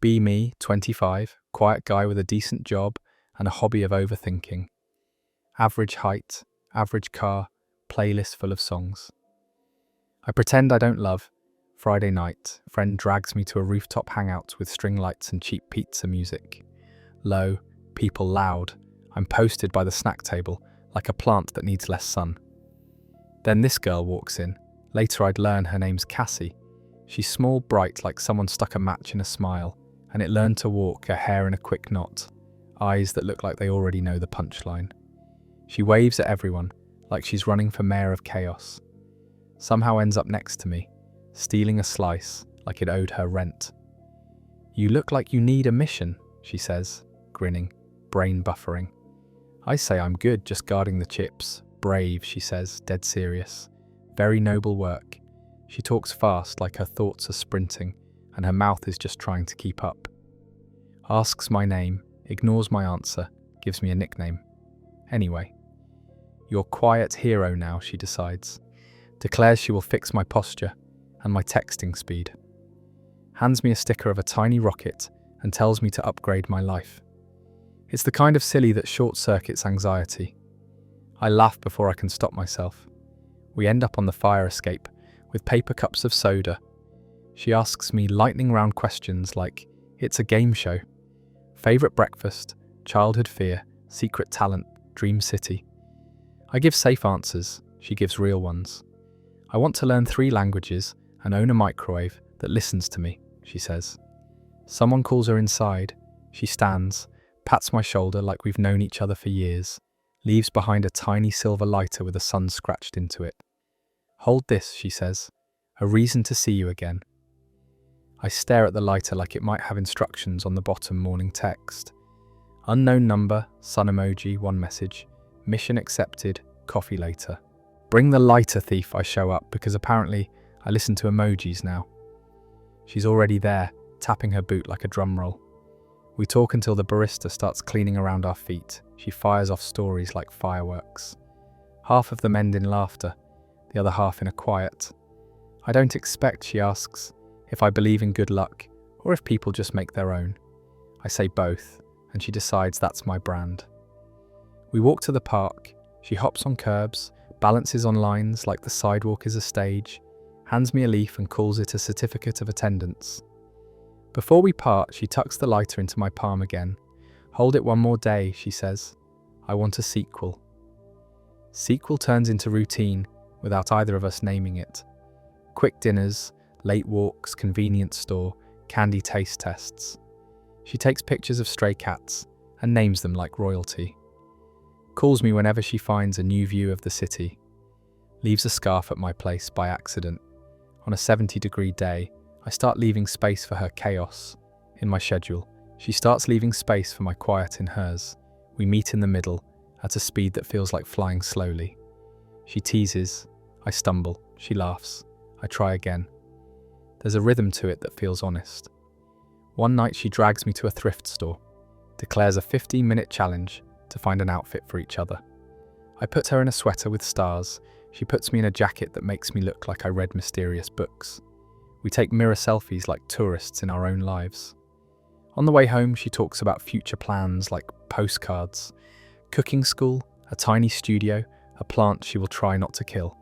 Be me, 25, quiet guy with a decent job and a hobby of overthinking. Average height, average car, playlist full of songs. I pretend I don't love. Friday night, friend drags me to a rooftop hangout with string lights and cheap pizza music. Low, people loud. I'm posted by the snack table like a plant that needs less sun. Then this girl walks in. Later I'd learn her name's Cassie. She's small, bright, like someone stuck a match in a smile, and it learned to walk, her hair in a quick knot, eyes that look like they already know the punchline. She waves at everyone, like she's running for mayor of chaos. Somehow ends up next to me, stealing a slice like it owed her rent. You look like you need a mission, she says, grinning, brain buffering. I say I'm good, just guarding the chips. Brave, she says, dead serious. Very noble work. She talks fast, like her thoughts are sprinting, and her mouth is just trying to keep up. Asks my name, ignores my answer, gives me a nickname. Anyway. You're quiet hero now, she decides. Declares she will fix my posture and my texting speed. Hands me a sticker of a tiny rocket and tells me to upgrade my life. It's the kind of silly that short-circuits anxiety. I laugh before I can stop myself. We end up on the fire escape with paper cups of soda. She asks me lightning round questions like, it's a game show. Favourite breakfast, childhood fear, secret talent, dream city. I give safe answers, she gives real ones. I want to learn 3 languages and own a microwave that listens to me, she says. Someone calls her inside. She stands, pats my shoulder like we've known each other for years, leaves behind a tiny silver lighter with a sun scratched into it. Hold this, she says, a reason to see you again. I stare at the lighter like it might have instructions on the bottom morning text. Unknown number, sun emoji, 1 message. Mission accepted, coffee later. Bring the lighter, thief, I show up because apparently I listen to emojis now. She's already there, tapping her boot like a drum roll. We talk until the barista starts cleaning around our feet. She fires off stories like fireworks. Half of them end in laughter, the other half in a quiet. I don't expect, she asks, if I believe in good luck or if people just make their own. I say both, and she decides that's my brand. We walk to the park. She hops on curbs, balances on lines like the sidewalk is a stage, hands me a leaf and calls it a certificate of attendance. Before we part, she tucks the lighter into my palm again. Hold it one more day, she says. I want a sequel. Sequel turns into routine without either of us naming it. Quick dinners, late walks, convenience store, candy taste tests. She takes pictures of stray cats and names them like royalty. Calls me whenever she finds a new view of the city. Leaves a scarf at my place by accident. On a 70-degree day, I start leaving space for her chaos in my schedule. She starts leaving space for my quiet in hers. We meet in the middle at a speed that feels like flying slowly. She teases. I stumble. She laughs. I try again. There's a rhythm to it that feels honest. One night she drags me to a thrift store, declares a 15-minute challenge to find an outfit for each other. I put her in a sweater with stars. She puts me in a jacket that makes me look like I read mysterious books. We take mirror selfies like tourists in our own lives. On the way home, she talks about future plans like postcards, cooking school, a tiny studio, a plant she will try not to kill.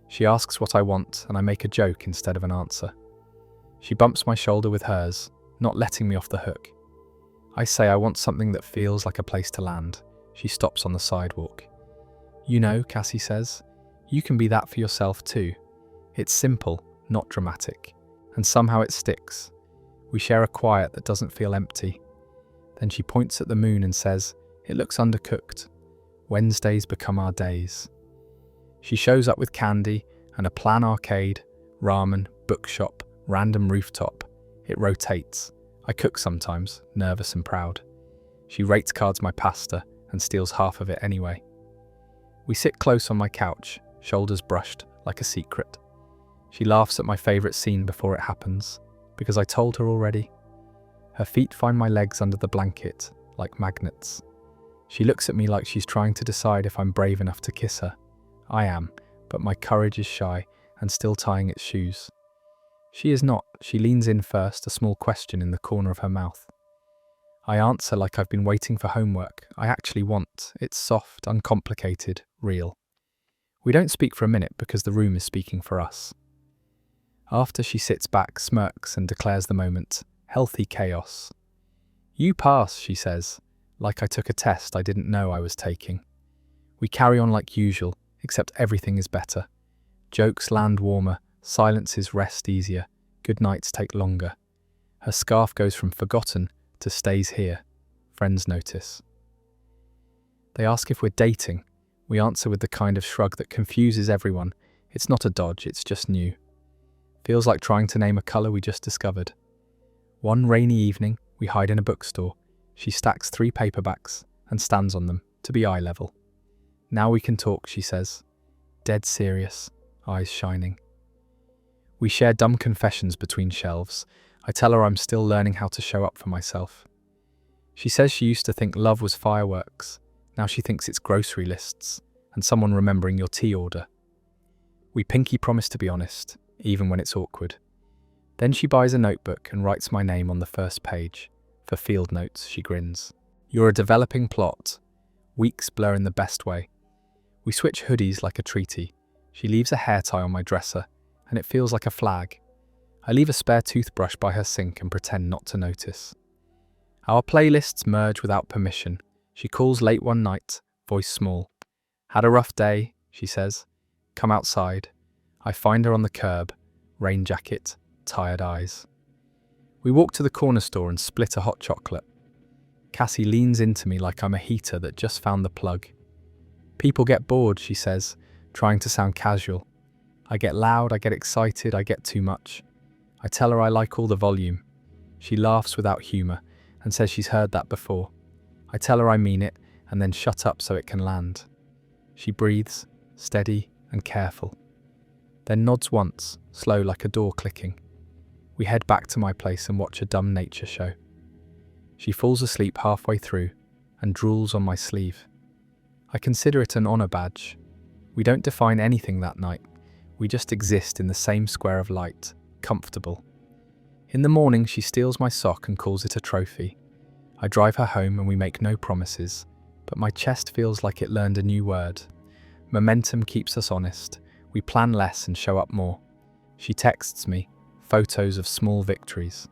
She asks what I want, and I make a joke instead of an answer. She bumps my shoulder with hers, not letting me off the hook. I say I want something that feels like a place to land. She stops on the sidewalk. You know, Cassie says, you can be that for yourself too. It's simple, not dramatic, and somehow it sticks. We share a quiet that doesn't feel empty. Then she points at the moon and says, it looks undercooked. Wednesdays become our days. She shows up with candy and a plan arcade, ramen, bookshop, random rooftop. It rotates. I cook sometimes, nervous and proud. She rates cards my pasta and steals half of it anyway. We sit close on my couch, shoulders brushed like a secret. She laughs at my favourite scene before it happens, because I told her already. Her feet find my legs under the blanket, like magnets. She looks at me like she's trying to decide if I'm brave enough to kiss her. I am, but my courage is shy and still tying its shoes. She is not. She leans in first, a small question in the corner of her mouth. I answer like I've been waiting for homework I actually want. It's soft, uncomplicated, real. We don't speak for a minute because the room is speaking for us. After, she sits back, smirks, and declares the moment, healthy chaos. You pass, she says, like I took a test I didn't know I was taking. We carry on like usual, except everything is better. Jokes land warmer, silences rest easier, good nights take longer. Her scarf goes from forgotten to stays here. Friends notice. They ask if we're dating. We answer with the kind of shrug that confuses everyone. It's not a dodge, it's just new. Feels like trying to name a colour we just discovered. One rainy evening, we hide in a bookstore. She stacks 3 paperbacks and stands on them to be eye level. Now we can talk, she says. Dead serious, eyes shining. We share dumb confessions between shelves. I tell her I'm still learning how to show up for myself. She says she used to think love was fireworks. Now she thinks it's grocery lists and someone remembering your tea order. We pinky promise to be honest, even when it's awkward. Then she buys a notebook and writes my name on the first page. For field notes, she grins. You're a developing plot. Weeks blur in the best way. We switch hoodies like a treaty. She leaves a hair tie on my dresser, and it feels like a flag. I leave a spare toothbrush by her sink and pretend not to notice. Our playlists merge without permission. She calls late one night, voice small. Had a rough day, she says. Come outside. I find her on the curb, rain jacket, tired eyes. We walk to the corner store and split a hot chocolate. Cassie leans into me like I'm a heater that just found the plug. People get bored, she says, trying to sound casual. I get loud, I get excited, I get too much. I tell her I like all the volume. She laughs without humour and says she's heard that before. I tell her I mean it and then shut up so it can land. She breathes, steady and careful. Then nods once, slow like a door clicking. We head back to my place and watch a dumb nature show. She falls asleep halfway through and drools on my sleeve. I consider it an honour badge. We don't define anything that night. We just exist in the same square of light, comfortable. In the morning, she steals my sock and calls it a trophy. I drive her home and we make no promises, but my chest feels like it learned a new word. Momentum keeps us honest. We plan less and show up more. She texts me, photos of small victories.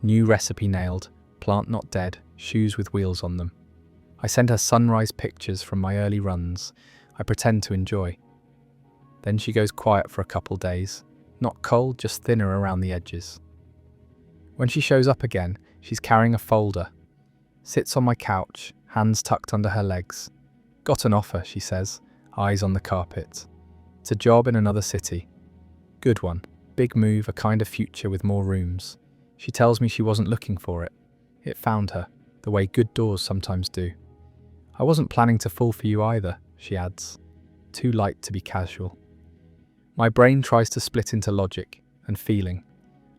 New recipe nailed, plant not dead, shoes with wheels on them. I send her sunrise pictures from my early runs. I pretend to enjoy. Then she goes quiet for a couple days. Not cold, just thinner around the edges. When she shows up again, she's carrying a folder. Sits on my couch, hands tucked under her legs. Got an offer, she says, eyes on the carpet. It's a job in another city. Good one. Big move, a kind of future with more rooms. She tells me she wasn't looking for it. It found her, the way good doors sometimes do. I wasn't planning to fall for you either, she adds. Too light to be casual. My brain tries to split into logic and feeling.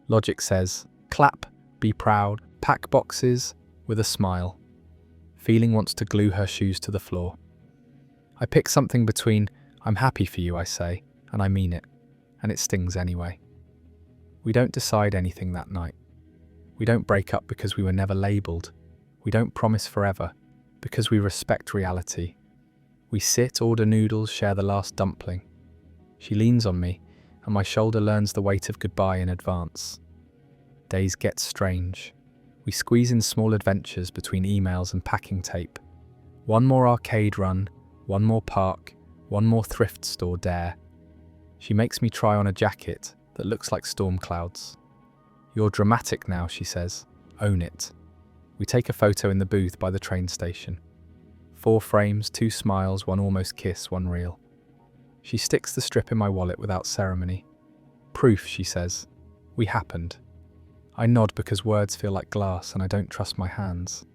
Logic says, clap, be proud, pack boxes, with a smile. Feeling wants to glue her shoes to the floor. I pick something between, I'm happy for you, I say, and I mean it, and it stings anyway. We don't decide anything that night. We don't break up because we were never labelled. We don't promise forever, because we respect reality. We sit, order noodles, share the last dumpling. She leans on me, and my shoulder learns the weight of goodbye in advance. Days get strange. We squeeze in small adventures between emails and packing tape. One more arcade run, one more park, one more thrift store dare. She makes me try on a jacket that looks like storm clouds. You're dramatic now, she says. Own it. We take a photo in the booth by the train station. 4 frames, 2 smiles, 1 almost kiss, 1 reel. She sticks the strip in my wallet without ceremony. Proof, she says. We happened. I nod because words feel like glass and I don't trust my hands.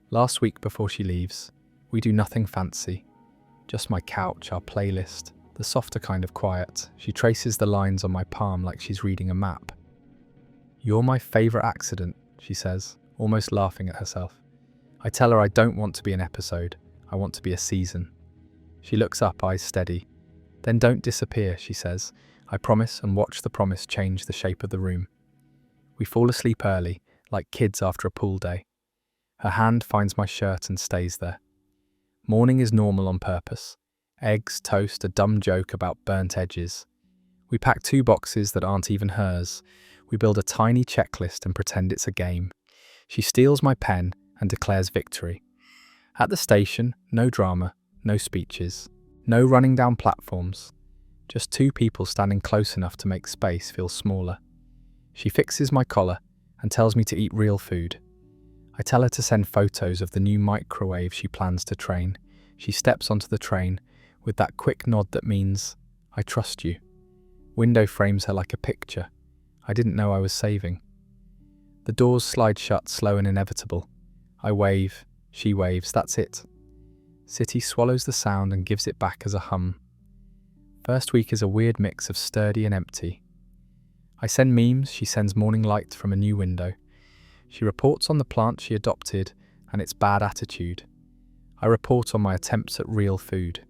Last week before she leaves, we do nothing fancy. Just my couch, our playlist, the softer kind of quiet. She traces the lines on my palm like she's reading a map. You're my favourite accident, she says, almost laughing at herself. I tell her I don't want to be an episode, I want to be a season. She looks up, eyes steady. Then don't disappear, she says. I promise and watch the promise change the shape of the room. We fall asleep early, like kids after a pool day. Her hand finds my shirt and stays there. Morning is normal on purpose. Eggs, toast, a dumb joke about burnt edges. We pack 2 boxes that aren't even hers. We build a tiny checklist and pretend it's a game. She steals my pen and declares victory. At the station, no drama, no speeches, no running down platforms. Just 2 people standing close enough to make space feel smaller. She fixes my collar and tells me to eat real food. I tell her to send photos of the new microwave she plans to train. She steps onto the train with that quick nod that means, I trust you. Window frames her like a picture I didn't know I was saving. The doors slide shut, slow and inevitable. I wave, she waves, that's it. City swallows the sound and gives it back as a hum. First week is a weird mix of sturdy and empty. I send memes, she sends morning light from a new window. She reports on the plant she adopted and its bad attitude. I report on my attempts at real food.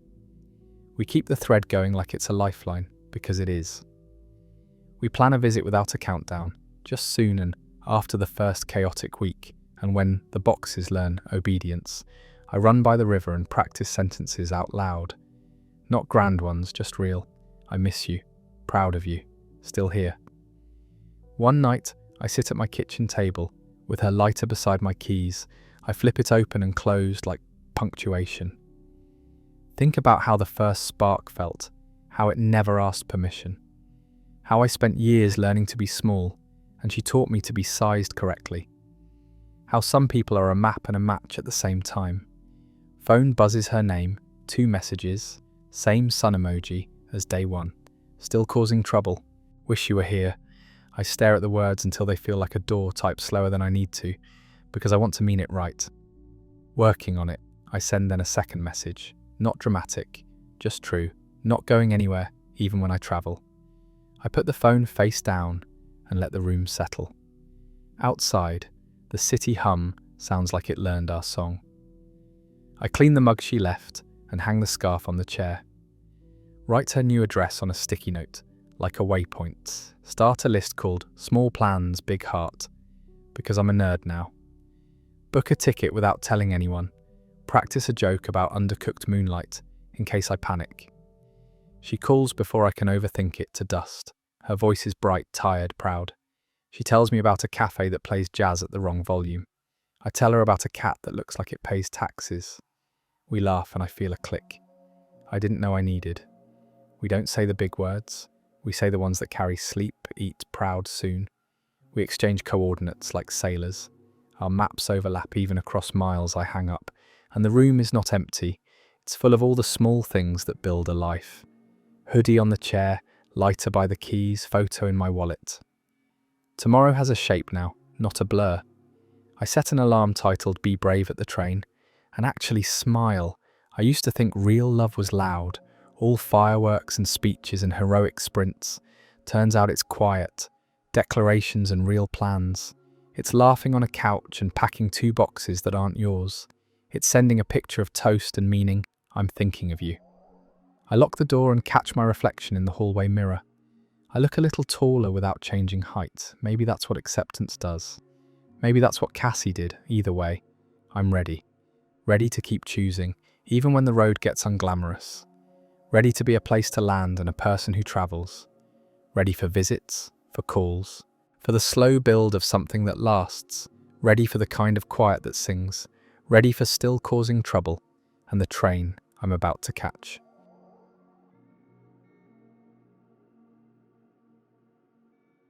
We keep the thread going like it's a lifeline, because it is. We plan a visit without a countdown, just soon and after the first chaotic week, and when the boxes learn obedience. I run by the river and practice sentences out loud. Not grand ones, just real. I miss you, proud of you, still here. One night, I sit at my kitchen table, with her lighter beside my keys. I flip it open and closed like punctuation. Think about how the first spark felt, how it never asked permission. How I spent years learning to be small, and she taught me to be sized correctly. How some people are a map and a match at the same time. Phone buzzes her name, 2 messages, same sun emoji as day 1. Still causing trouble. Wish you were here. I stare at the words until they feel like a door typed slower than I need to, because I want to mean it right. Working on it, I send then a second message. Not dramatic, just true. Not going anywhere, even when I travel. I put the phone face down and let the room settle. Outside, the city hum sounds like it learned our song. I clean the mug she left and hang the scarf on the chair. Write her new address on a sticky note, like a waypoint. Start a list called Small Plans, Big Heart, because I'm a nerd now. Book a ticket without telling anyone. Practice a joke about undercooked moonlight, in case I panic. She calls before I can overthink it to dust. Her voice is bright, tired, proud. She tells me about a cafe that plays jazz at the wrong volume. I tell her about a cat that looks like it pays taxes. We laugh and I feel a click I didn't know I needed. We don't say the big words. We say the ones that carry sleep, eat, proud, soon. We exchange coordinates like sailors. Our maps overlap even across miles. I hang up, and the room is not empty. It's full of all the small things that build a life. Hoodie on the chair, lighter by the keys, photo in my wallet. Tomorrow has a shape now, not a blur. I set an alarm titled Be Brave at the train, and actually smile. I used to think real love was loud, all fireworks and speeches and heroic sprints. Turns out it's quiet, declarations and real plans. It's laughing on a couch and packing 2 boxes that aren't yours. It's sending a picture of toast and meaning, I'm thinking of you. I lock the door and catch my reflection in the hallway mirror. I look a little taller without changing height. Maybe that's what acceptance does. Maybe that's what Cassie did. Either way, I'm ready. Ready to keep choosing, even when the road gets unglamorous. Ready to be a place to land and a person who travels. Ready for visits, for calls, for the slow build of something that lasts. Ready for the kind of quiet that sings. Ready for still causing trouble and the train I'm about to catch.